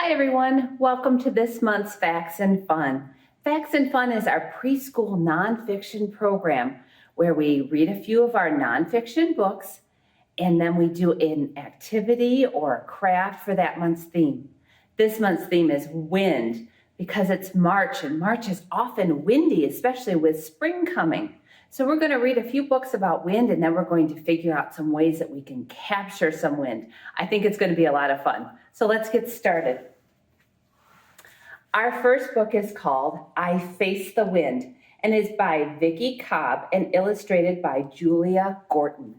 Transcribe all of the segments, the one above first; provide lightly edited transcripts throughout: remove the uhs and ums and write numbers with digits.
Hi everyone, welcome to this month's Facts and Fun. Facts and Fun is our preschool nonfiction program where we read a few of our nonfiction books and then we do an activity or a craft for that month's theme. This month's theme is wind because it's March and March is often windy, especially with spring coming. So we're going to read a few books about wind and then we're going to figure out some ways that we can capture some wind. I think it's going to be a lot of fun. So let's get started. Our first book is called I Face the Wind and is by Vicki Cobb and illustrated by Julia Gorton.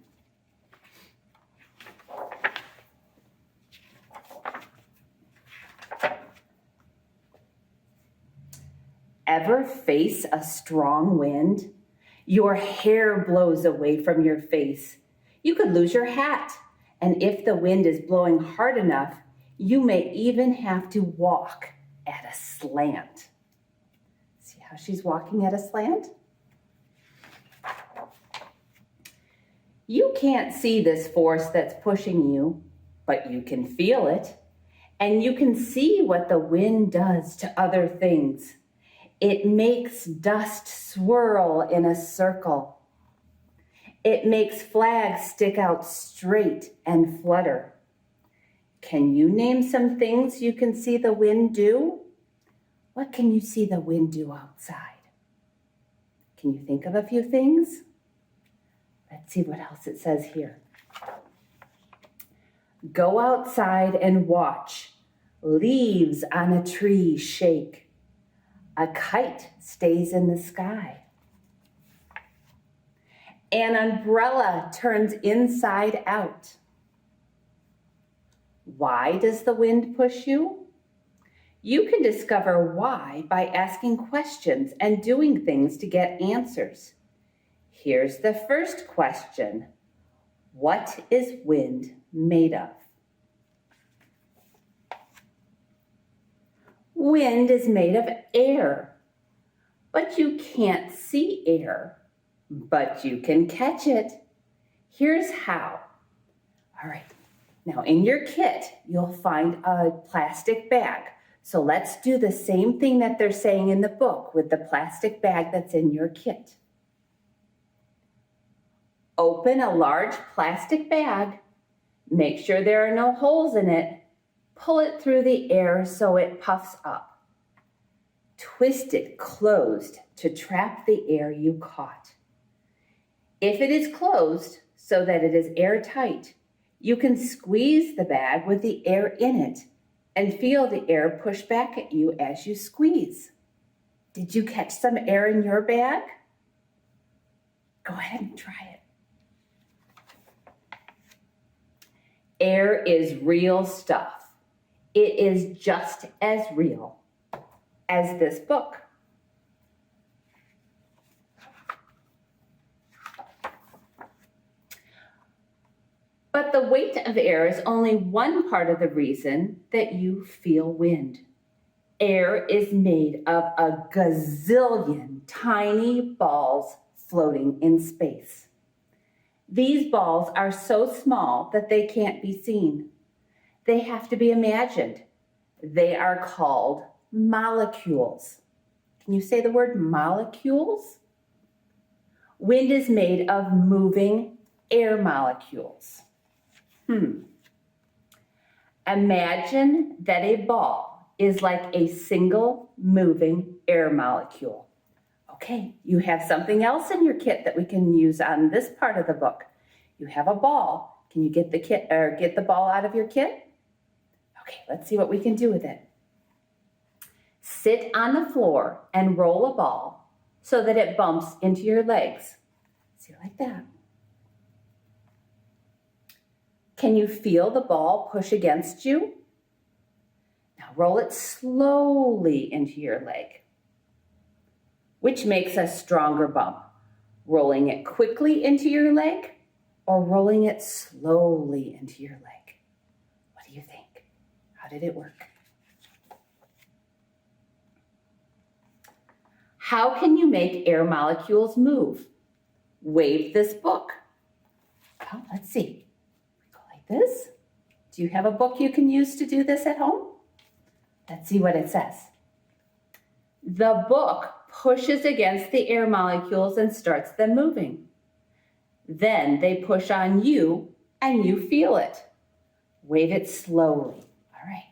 Ever face a strong wind? Your hair blows away from your face. You could lose your hat, and if the wind is blowing hard enough, you may even have to walk at a slant. See how she's walking at a slant? You can't see this force that's pushing you, but you can feel it, and you can see what the wind does to other things. It makes dust swirl in a circle. It makes flags stick out straight and flutter. Can you name some things you can see the wind do? What can you see the wind do outside? Can you think of a few things? Let's see what else it says here. Go outside and watch. Leaves on a tree shake. A kite stays in the sky. An umbrella turns inside out. Why does the wind push you? You can discover why by asking questions and doing things to get answers. Here's the first question. What is wind made of? Wind is made of air, but you can't see air, but you can catch it. Here's how. All right, now in your kit, you'll find a plastic bag. So let's do the same thing that they're saying in the book with the plastic bag that's in your kit. Open a large plastic bag. Make sure there are no holes in it. Pull it through the air so it puffs up. Twist it closed to trap the air you caught. If it is closed so that it is airtight, you can squeeze the bag with the air in it and feel the air push back at you as you squeeze. Did you catch some air in your bag? Go ahead and try it. Air is real stuff. It is just as real as this book. But the weight of air is only one part of the reason that you feel wind. Air is made of a gazillion tiny balls floating in space. These balls are so small that they can't be seen. They have to be imagined. They are called molecules. Can you say the word molecules? Wind is made of moving air molecules. Imagine that a ball is like a single moving air molecule. Okay, you have something else in your kit that we can use on this part of the book. You have a ball. Can you get the ball out of your kit? Okay, let's see what we can do with it. Sit on the floor and roll a ball so that it bumps into your legs. See, like that. Can you feel the ball push against you? Now roll it slowly into your leg. Which makes a stronger bump? Rolling it quickly into your leg or rolling it slowly into your leg? What do you think? How did it work? How can you make air molecules move? Wave this book. Well, let's see. Go like this. Do you have a book you can use to do this at home? Let's see what it says. The book pushes against the air molecules and starts them moving. Then they push on you and you feel it. Wave it slowly. All right,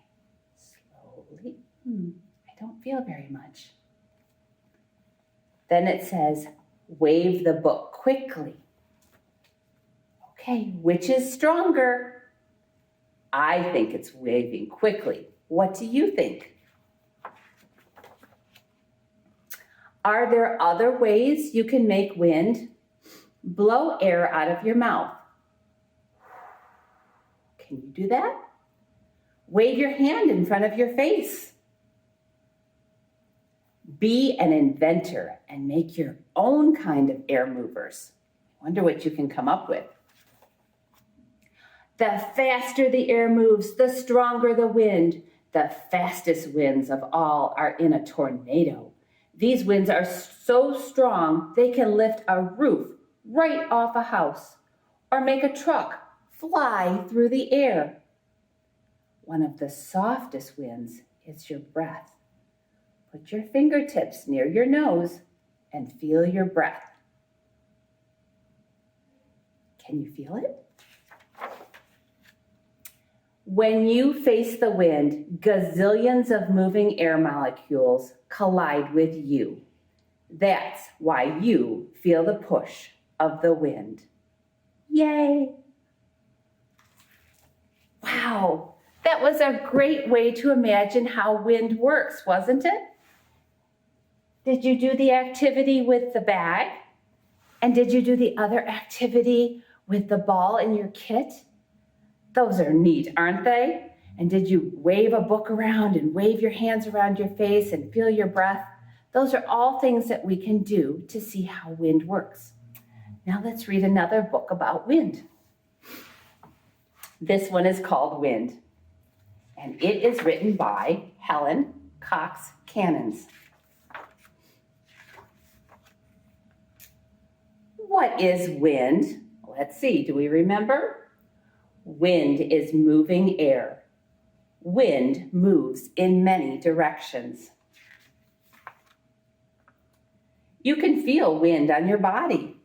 slowly. I don't feel very much. Then it says, wave the book quickly. Okay, which is stronger? I think it's waving quickly. What do you think? Are there other ways you can make wind? Blow air out of your mouth. Can you do that? Wave your hand in front of your face. Be an inventor and make your own kind of air movers. I wonder what you can come up with. The faster the air moves, the stronger the wind. The fastest winds of all are in a tornado. These winds are so strong they can lift a roof right off a house or make a truck fly through the air. One of the softest winds is your breath. Put your fingertips near your nose and feel your breath. Can you feel it? When you face the wind, gazillions of moving air molecules collide with you. That's why you feel the push of the wind. Yay! Wow, that was a great way to imagine how wind works, wasn't it? Did you do the activity with the bag? And did you do the other activity with the ball in your kit? Those are neat, aren't they? And did you wave a book around and wave your hands around your face and feel your breath? Those are all things that we can do to see how wind works. Now let's read another book about wind. This one is called Wind, and it is written by Helen Cox Cannons. What is wind? Let's see, do we remember? Wind is moving air. Wind moves in many directions. You can feel wind on your body.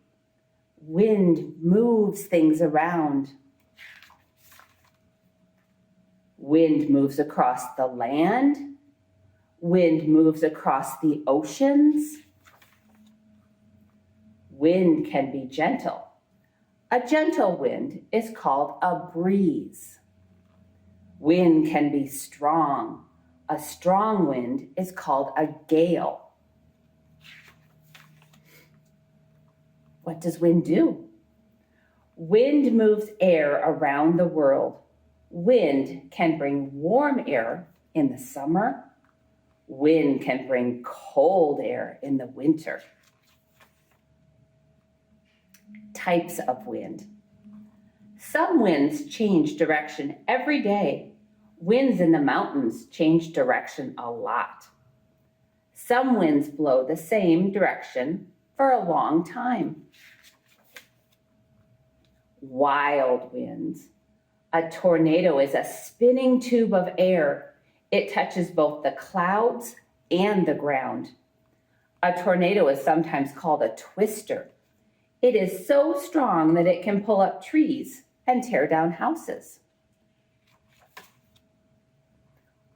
Wind moves things around. Wind moves across the land. Wind moves across the oceans. Wind can be gentle. A gentle wind is called a breeze. Wind can be strong. A strong wind is called a gale. What does wind do? Wind moves air around the world. Wind can bring warm air in the summer. Wind can bring cold air in the winter. Types of wind. Some winds change direction every day. Winds in the mountains change direction a lot. Some winds blow the same direction for a long time. Wild winds. A tornado is a spinning tube of air. It touches both the clouds and the ground. A tornado is sometimes called a twister. It is so strong that it can pull up trees and tear down houses.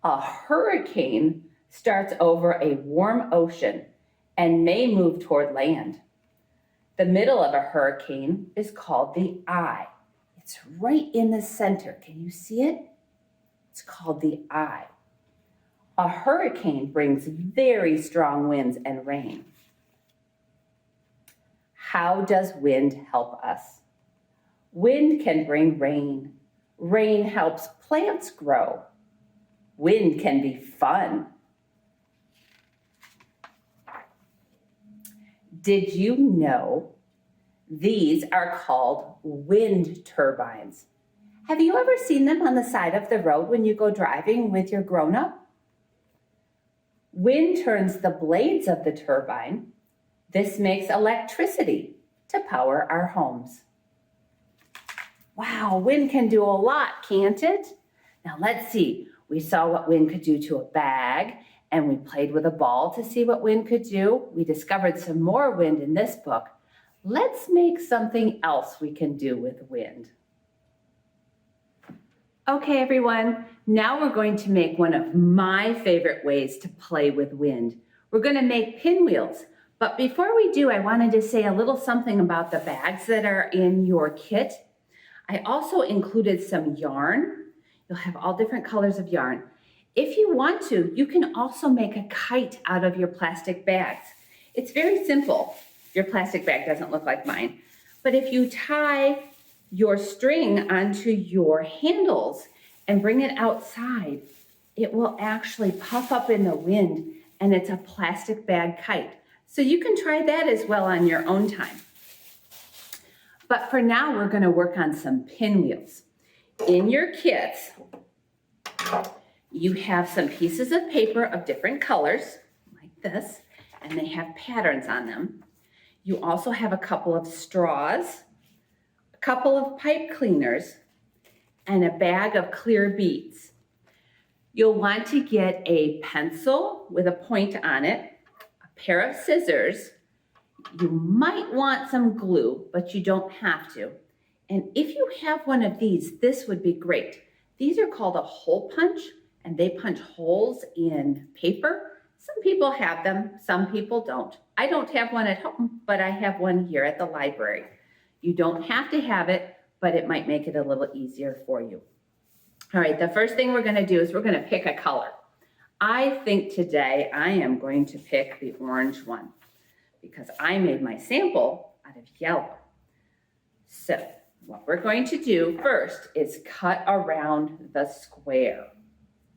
A hurricane starts over a warm ocean and may move toward land. The middle of a hurricane is called the eye. It's right in the center. Can you see it? It's called the eye. A hurricane brings very strong winds and rain. How does wind help us? Wind can bring rain. Rain helps plants grow. Wind can be fun. Did you know these are called wind turbines? Have you ever seen them on the side of the road when you go driving with your grown-up? Wind turns the blades of the turbine. This makes electricity to power our homes. Wow, wind can do a lot, can't it? Now let's see. We saw what wind could do to a bag, and we played with a ball to see what wind could do. We discovered some more wind in this book. Let's make something else we can do with wind. Okay, everyone, now we're going to make one of my favorite ways to play with wind. We're going to make pinwheels. But before we do, I wanted to say a little something about the bags that are in your kit. I also included some yarn. You'll have all different colors of yarn. If you want to, you can also make a kite out of your plastic bags. It's very simple. Your plastic bag doesn't look like mine. But if you tie your string onto your handles and bring it outside, it will actually puff up in the wind, and it's a plastic bag kite. So you can try that as well on your own time. But for now, we're going to work on some pinwheels. In your kits, you have some pieces of paper of different colors, like this, and they have patterns on them. You also have a couple of straws, a couple of pipe cleaners, and a bag of clear beads. You'll want to get a pencil with a point on it, a pair of scissors. You might want some glue, but you don't have to. And if you have one of these, this would be great. These are called a hole punch, and they punch holes in paper. Some people have them, some people don't. I don't have one at home, but I have one here at the library. You don't have to have it, but it might make it a little easier for you. All right, the first thing we're going to do is we're going to pick a color. I think today I am going to pick the orange one, because I made my sample out of yellow. So what we're going to do first is cut around the square.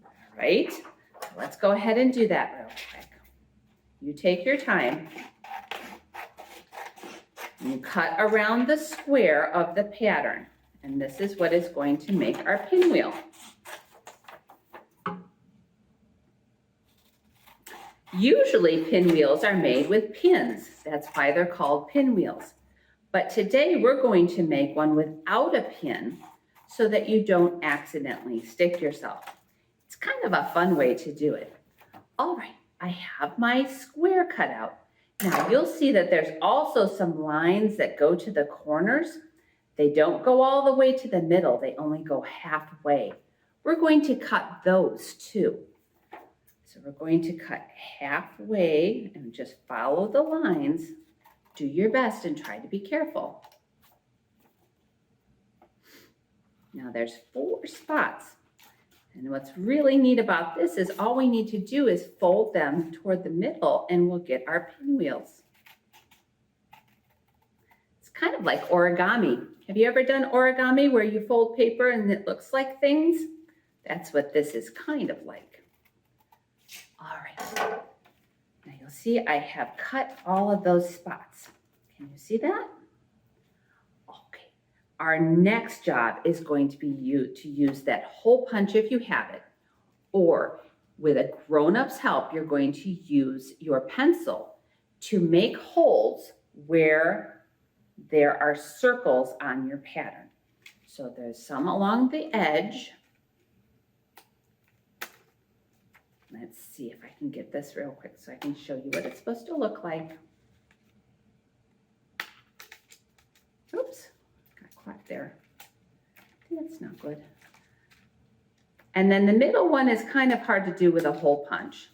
All right, let's go ahead and do that real quick. You take your time. You cut around the square of the pattern, and this is what is going to make our pinwheel. Usually pinwheels are made with pins. That's why they're called pinwheels. But today we're going to make one without a pin so that you don't accidentally stick yourself. It's kind of a fun way to do it. All right, I have my square cut out. Now you'll see that there's also some lines that go to the corners. They don't go all the way to the middle. They only go halfway. We're going to cut those too. So we're going to cut halfway and just follow the lines. Do your best and try to be careful. Now there's 4 spots. And what's really neat about this is all we need to do is fold them toward the middle and we'll get our pinwheels. It's kind of like origami. Have you ever done origami where you fold paper and it looks like things? That's what this is kind of like. All right, now you'll see I have cut all of those spots. Can you see that? Okay, our next job is going to be to use that hole punch if you have it, or with a grown-up's help, you're going to use your pencil to make holes where there are circles on your pattern. So there's some along the edge. Let's see if I can get this real quick so I can show you what it's supposed to look like. Oops, got caught there. That's not good. And then the middle one is kind of hard to do with a hole punch,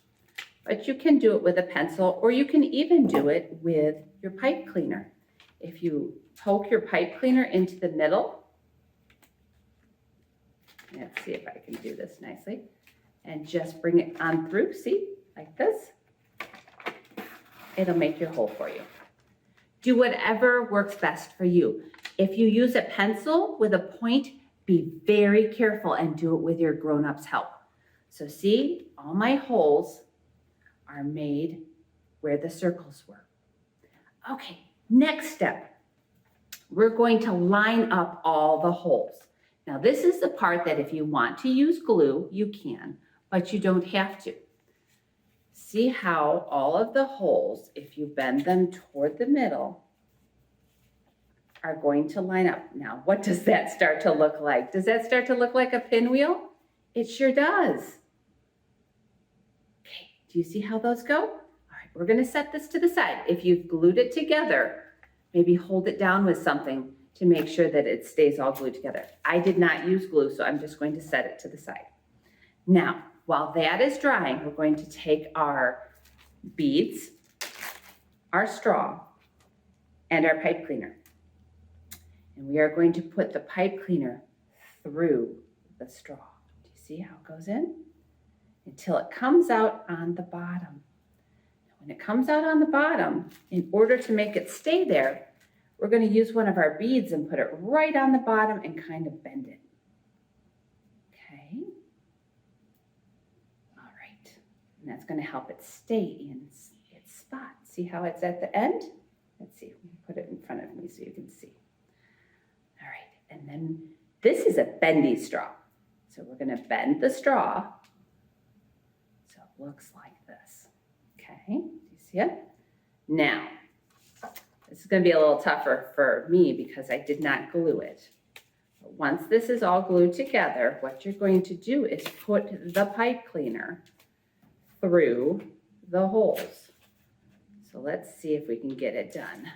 but you can do it with a pencil, or you can even do it with your pipe cleaner. If you poke your pipe cleaner into the middle, let's see if I can do this nicely. And just bring it on through, see, like this. It'll make your hole for you. Do whatever works best for you. If you use a pencil with a point, be very careful and do it with your grown-up's help. So see, all my holes are made where the circles were. Okay, next step. We're going to line up all the holes. Now this is the part that if you want to use glue, you can, but you don't have to. See how all of the holes, if you bend them toward the middle, are going to line up. Now, what does that start to look like? Does that start to look like a pinwheel? It sure does. Okay, do you see how those go? All right, we're going to set this to the side. If you've glued it together, maybe hold it down with something to make sure that it stays all glued together. I did not use glue, so I'm just going to set it to the side. Now, while that is drying, we're going to take our beads, our straw, and our pipe cleaner. And we are going to put the pipe cleaner through the straw. Do you see how it goes in? Until it comes out on the bottom. When it comes out on the bottom, in order to make it stay there, we're going to use one of our beads and put it right on the bottom and kind of bend it. Okay. All right. And that's going to help it stay in its spot. See how it's at the end? Let's see. Put it in front of me so you can see. All right. And then this is a bendy straw. So we're going to bend the straw so it looks like this. Okay. Do you see it? Now, this is going to be a little tougher for me because I did not glue it. But once this is all glued together, what you're going to do is put the pipe cleaner through the holes. So let's see if we can get it done.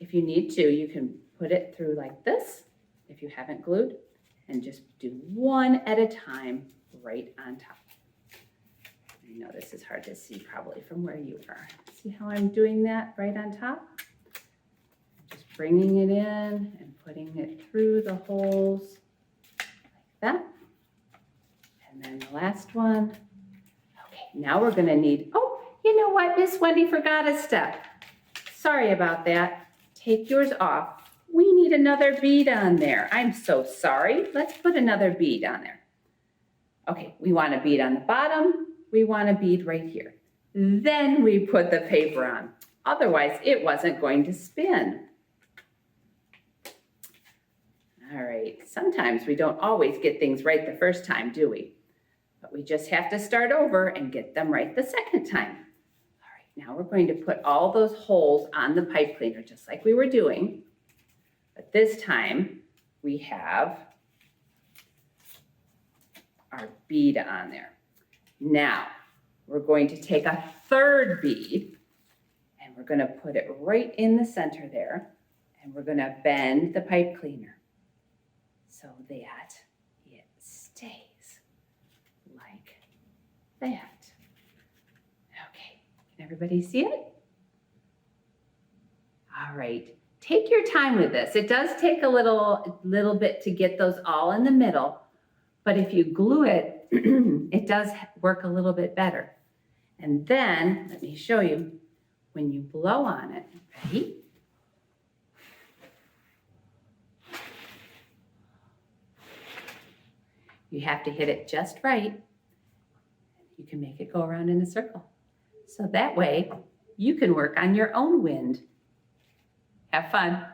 If you need to, you can put it through like this, if you haven't glued, and just do one at a time right on top. I know this is hard to see probably from where you are. See how I'm doing that right on top? Just bringing it in and putting it through the holes like that. And then the last one. Okay, now we're going to need, oh, you know what? Miss Wendy forgot a step. Sorry about that. Take yours off. We need another bead on there. I'm so sorry. Let's put another bead on there. Okay, we want a bead on the bottom. We want a bead right here. Then we put the paper on. Otherwise, it wasn't going to spin. All right, sometimes we don't always get things right the first time, do we? But we just have to start over and get them right the second time. All right, now we're going to put all those holes on the pipe cleaner, just like we were doing. But this time, we have our bead on there. Now, we're going to take a third bead and we're going to put it right in the center there, and we're going to bend the pipe cleaner so that it stays like that. Okay, can everybody see it? All right, take your time with this. It does take a little bit to get those all in the middle, but if you glue it, it does work a little bit better. And then, let me show you, when you blow on it, ready? You have to hit it just right. You can make it go around in a circle. So that way, you can work on your own wind. Have fun.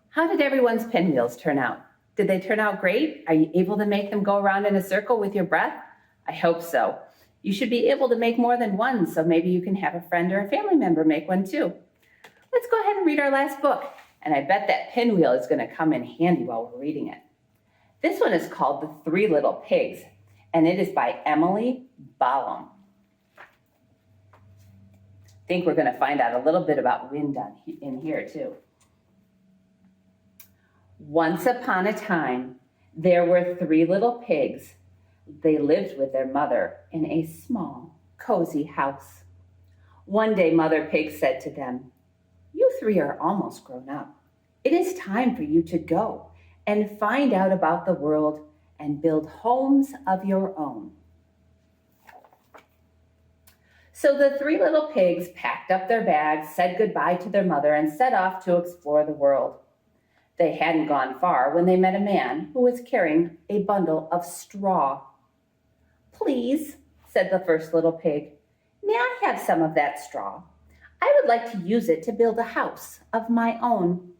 How did everyone's pinwheels turn out? Did they turn out great? Are you able to make them go around in a circle with your breath? I hope so. You should be able to make more than one, so maybe you can have a friend or a family member make one too. Let's go ahead and read our last book, and I bet that pinwheel is going to come in handy while we're reading it. This one is called The Three Little Pigs, and it is by Emily Bolam. I think we're going to find out a little bit about wind in here too. Once upon a time, there were three little pigs. They lived with their mother in a small, cozy house. One day, Mother Pig said to them, "You three are almost grown up. It is time for you to go and find out about the world and build homes of your own." So the three little pigs packed up their bags, said goodbye to their mother, and set off to explore the world. They hadn't gone far when they met a man who was carrying a bundle of straw. "Please," said the first little pig, "may I have some of that straw? I would like to use it to build a house of my own."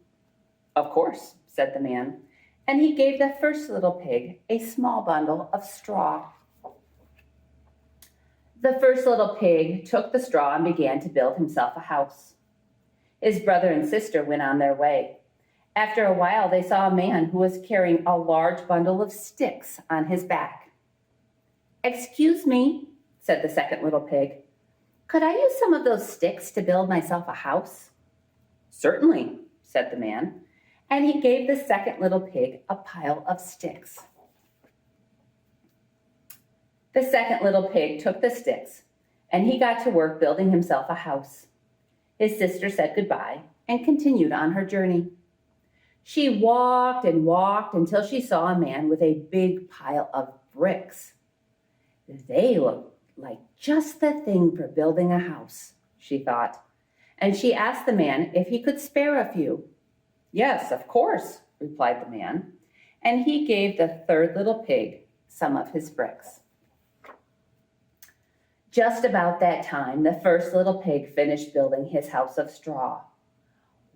"Of course," said the man, and he gave the first little pig a small bundle of straw. The first little pig took the straw and began to build himself a house. His brother and sister went on their way, After a while, they saw a man who was carrying a large bundle of sticks on his back. "Excuse me," said the second little pig. "Could I use some of those sticks to build myself a house?" "Certainly," said the man, and he gave the second little pig a pile of sticks. The second little pig took the sticks, and he got to work building himself a house. His sister said goodbye and continued on her journey. She walked and walked until she saw a man with a big pile of bricks. They looked like just the thing for building a house, she thought, and she asked the man if he could spare a few. "Yes, of course," replied the man, and he gave the third little pig some of his bricks. Just about that time, the first little pig finished building his house of straw.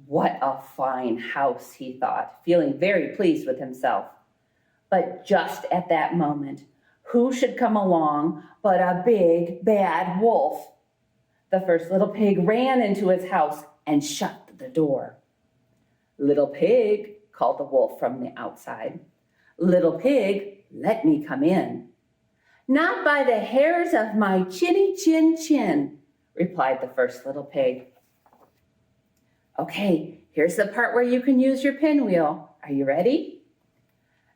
"What a fine house," he thought, feeling very pleased with himself. But just at that moment, who should come along but a big, bad wolf? The first little pig ran into his house and shut the door. "Little pig," called the wolf from the outside. "Little pig, let me come in." "Not by the hairs of my chinny chin chin," replied the first little pig. "Okay, here's the part where you can use your pinwheel. Are you ready?"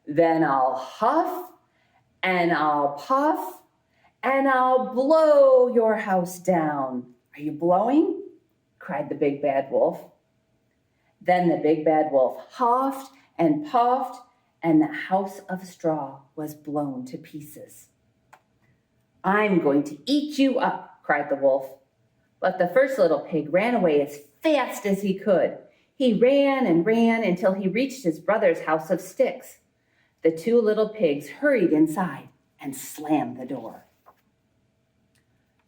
"Then I'll huff and I'll puff and I'll blow your house down. Are you blowing?" cried the big bad wolf. Then the big bad wolf huffed and puffed, and the house of straw was blown to pieces. "I'm going to eat you up," cried the wolf. But the first little pig ran away as fast as he could. He ran and ran until he reached his brother's house of sticks. The two little pigs hurried inside and slammed the door.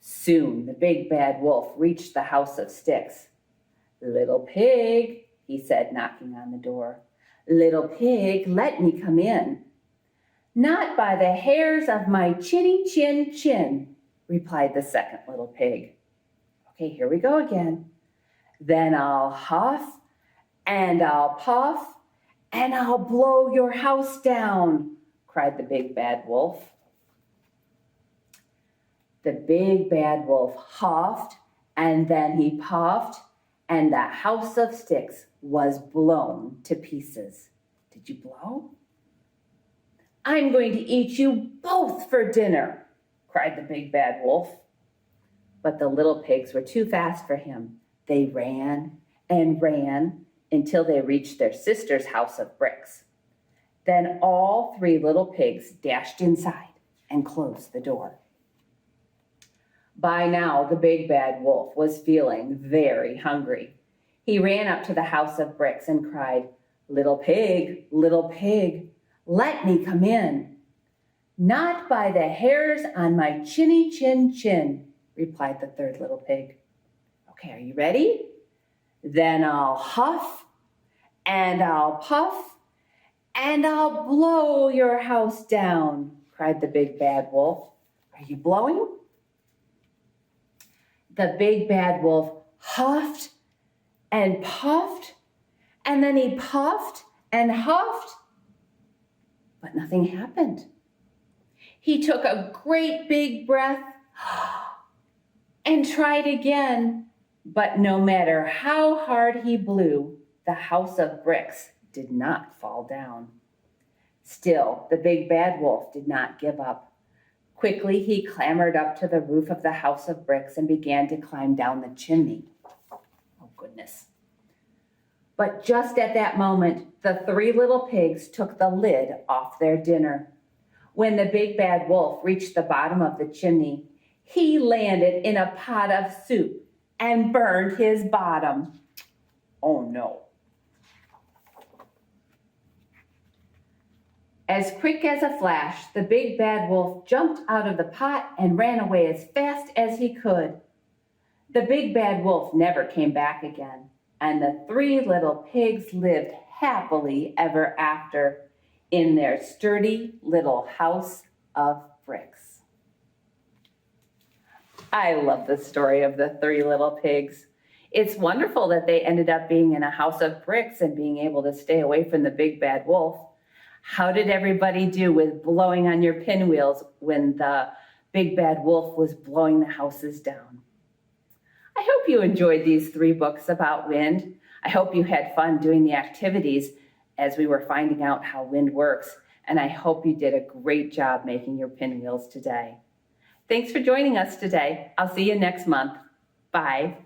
Soon the big bad wolf reached the house of sticks. "Little pig," he said, knocking on the door. "Little pig, let me come in." "Not by the hairs of my chinny chin chin," replied the second little pig. Okay, here we go again. "Then I'll huff and I'll puff and I'll blow your house down," cried the big bad wolf. The big bad wolf huffed and then he puffed, and the house of sticks was blown to pieces. Did you blow? "I'm going to eat you both for dinner," cried the big bad wolf. But the little pigs were too fast for him. They ran and ran until they reached their sister's house of bricks. Then all three little pigs dashed inside and closed the door. By now, the big bad wolf was feeling very hungry. He ran up to the house of bricks and cried, little pig, let me come in." "Not by the hairs on my chinny chin chin," replied the third little pig. "Okay, are you ready?" "Then I'll huff and I'll puff and I'll blow your house down," cried the big bad wolf. "Are you blowing?" The big bad wolf huffed and puffed, and then he puffed and huffed, but nothing happened. He took a great big breath and tried again, but no matter how hard he blew, the house of bricks did not fall down. Still, the big bad wolf did not give up. Quickly, he clambered up to the roof of the house of bricks and began to climb down the chimney. Oh, goodness. But just at that moment, the three little pigs took the lid off their dinner. When the big bad wolf reached the bottom of the chimney, he landed in a pot of soup and burned his bottom. Oh, no. As quick as a flash, the big bad wolf jumped out of the pot and ran away as fast as he could. The big bad wolf never came back again, and the three little pigs lived happily ever after in their sturdy little house of bricks. I love the story of the three little pigs. It's wonderful that they ended up being in a house of bricks and being able to stay away from the big bad wolf. How did everybody do with blowing on your pinwheels when the big bad wolf was blowing the houses down? I hope you enjoyed these 3 books about wind. I hope you had fun doing the activities as we were finding out how wind works, and I hope you did a great job making your pinwheels today. Thanks for joining us today. I'll see you next month. Bye.